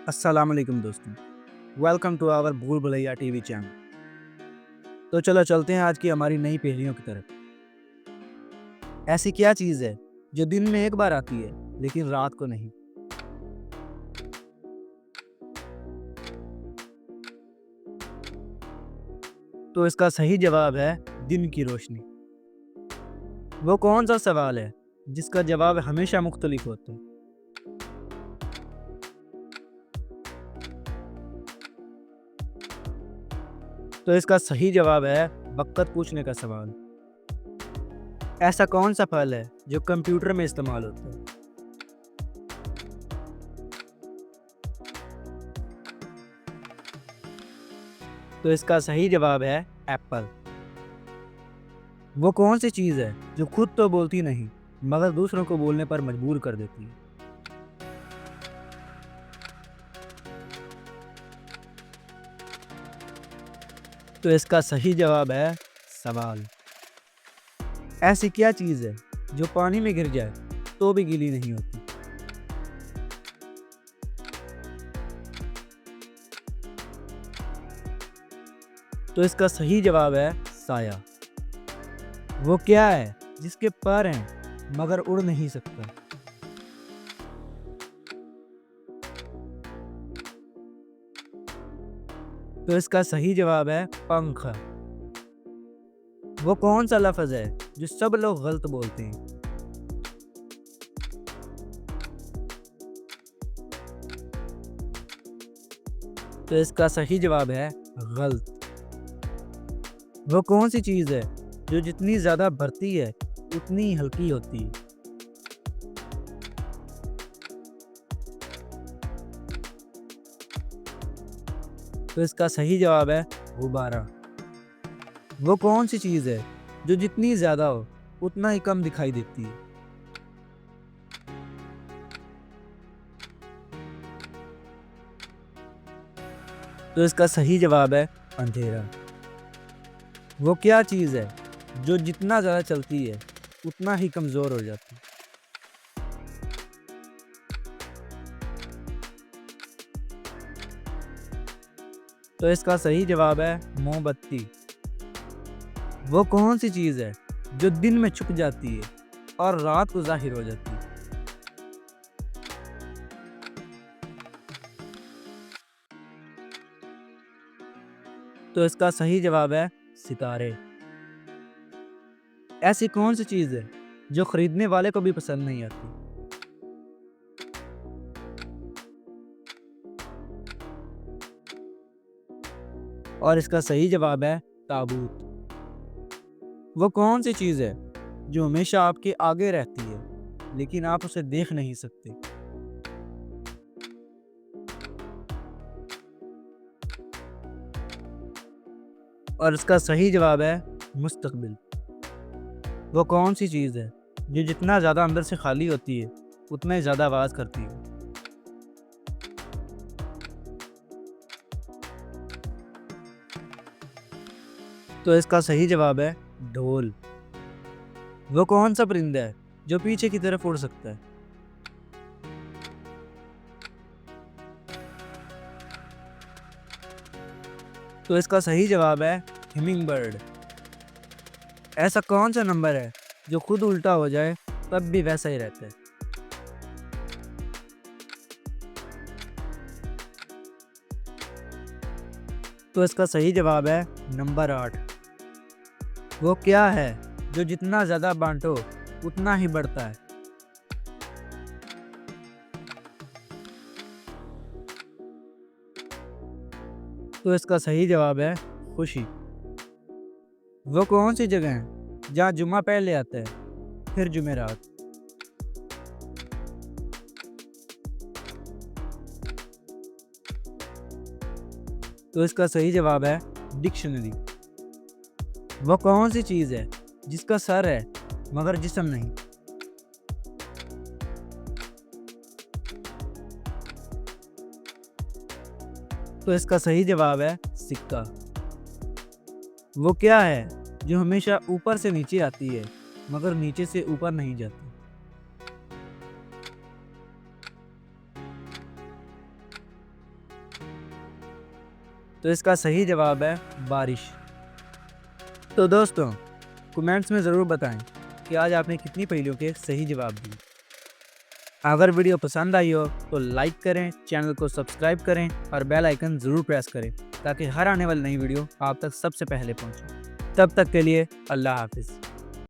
अस्सलाम वालेकुम दोस्तों। वेलकम टू आवर भूल भुलैया टीवी चैनल। तो चलो चलते हैं आज की हमारी नई पहेलियों की तरफ। ऐसी क्या चीज़ है जो दिन में एक बार आती है लेकिन रात को नहीं? तो इसका सही जवाब है दिन की रोशनी। वो कौन सा सवाल है जिसका जवाब हमेशा मुख्तलिफ होता है? तो इसका सही जवाब है वक़्त पूछने का सवाल। ऐसा कौन सा फल है जो कंप्यूटर में इस्तेमाल होता है? तो इसका सही जवाब है एप्पल। वो कौन सी चीज़ है जो खुद तो बोलती नहीं मगर दूसरों को बोलने पर मजबूर कर देती है? तो इसका सही जवाब है सवाल। ऐसी क्या चीज़ है जो पानी में गिर जाए तो भी गीली नहीं होती? तो इसका सही जवाब है साया। वो क्या है जिसके पैर हैं मगर उड़ नहीं सकता? तो इसका सही जवाब है पंख। वो कौन सा लफ्ज़ है जो सब लोग गलत बोलते हैं? तो इसका सही जवाब है गलत। वो कौन सी चीज़ है जो जितनी ज़्यादा भरती है उतनी ही हल्की होती है? तो इसका सही जवाब है गुब्बारा। वो कौन सी चीज़ है जो जितनी ज़्यादा हो उतना ही कम दिखाई देती है? तो इसका सही जवाब है अंधेरा। वो क्या चीज़ है जो जितना ज़्यादा चलती है उतना ही कमज़ोर हो जाती है? तो इसका सही जवाब है मोमबत्ती। वो कौन सी चीज़ है जो दिन में छुप जाती है और रात को ज़ाहिर हो जाती है? तो इसका सही जवाब है सितारे। ऐसी कौन सी चीज़ है जो खरीदने वाले को भी पसंद नहीं आती? और इसका सही जवाब है ताबूत। वो कौन सी चीज़ है जो हमेशा आपके आगे रहती है लेकिन आप उसे देख नहीं सकते? और इसका सही जवाब है मुस्तकबिल। वो कौन सी चीज़ है जो जितना ज़्यादा अंदर से खाली होती है उतना ही ज़्यादा आवाज़ करती है? तो इसका सही जवाब है ढोल। वो कौन सा परिंदा है जो पीछे की तरफ उड़ सकता है? तो इसका सही जवाब है हिमिंग बर्ड। ऐसा कौन सा नंबर है जो खुद उल्टा हो जाए तब भी वैसा ही रहता है? तो इसका सही जवाब है नंबर 8। वो क्या है जो जितना ज़्यादा बांटो उतना ही बढ़ता है? तो इसका सही जवाब है खुशी। वो कौन सी जगह है जहाँ जुम्मा पहले आता है फिर जुमेरात? तो इसका सही जवाब है डिक्शनरी। वो कौन सी चीज़ है जिसका सर है मगर जिस्म नहीं? तो इसका सही जवाब है सिक्का। वो क्या है जो हमेशा ऊपर से नीचे आती है मगर नीचे से ऊपर नहीं जाती? तो इसका सही जवाब है बारिश। तो दोस्तों कमेंट्स में ज़रूर बताएं कि आज आपने कितनी पहेलियों के सही जवाब दिए। अगर वीडियो पसंद आई हो तो लाइक करें, चैनल को सब्सक्राइब करें और बेल आइकन ज़रूर प्रेस करें ताकि हर आने वाली नई वीडियो आप तक सबसे पहले पहुंचे। तब तक के लिए अल्लाह हाफिज़।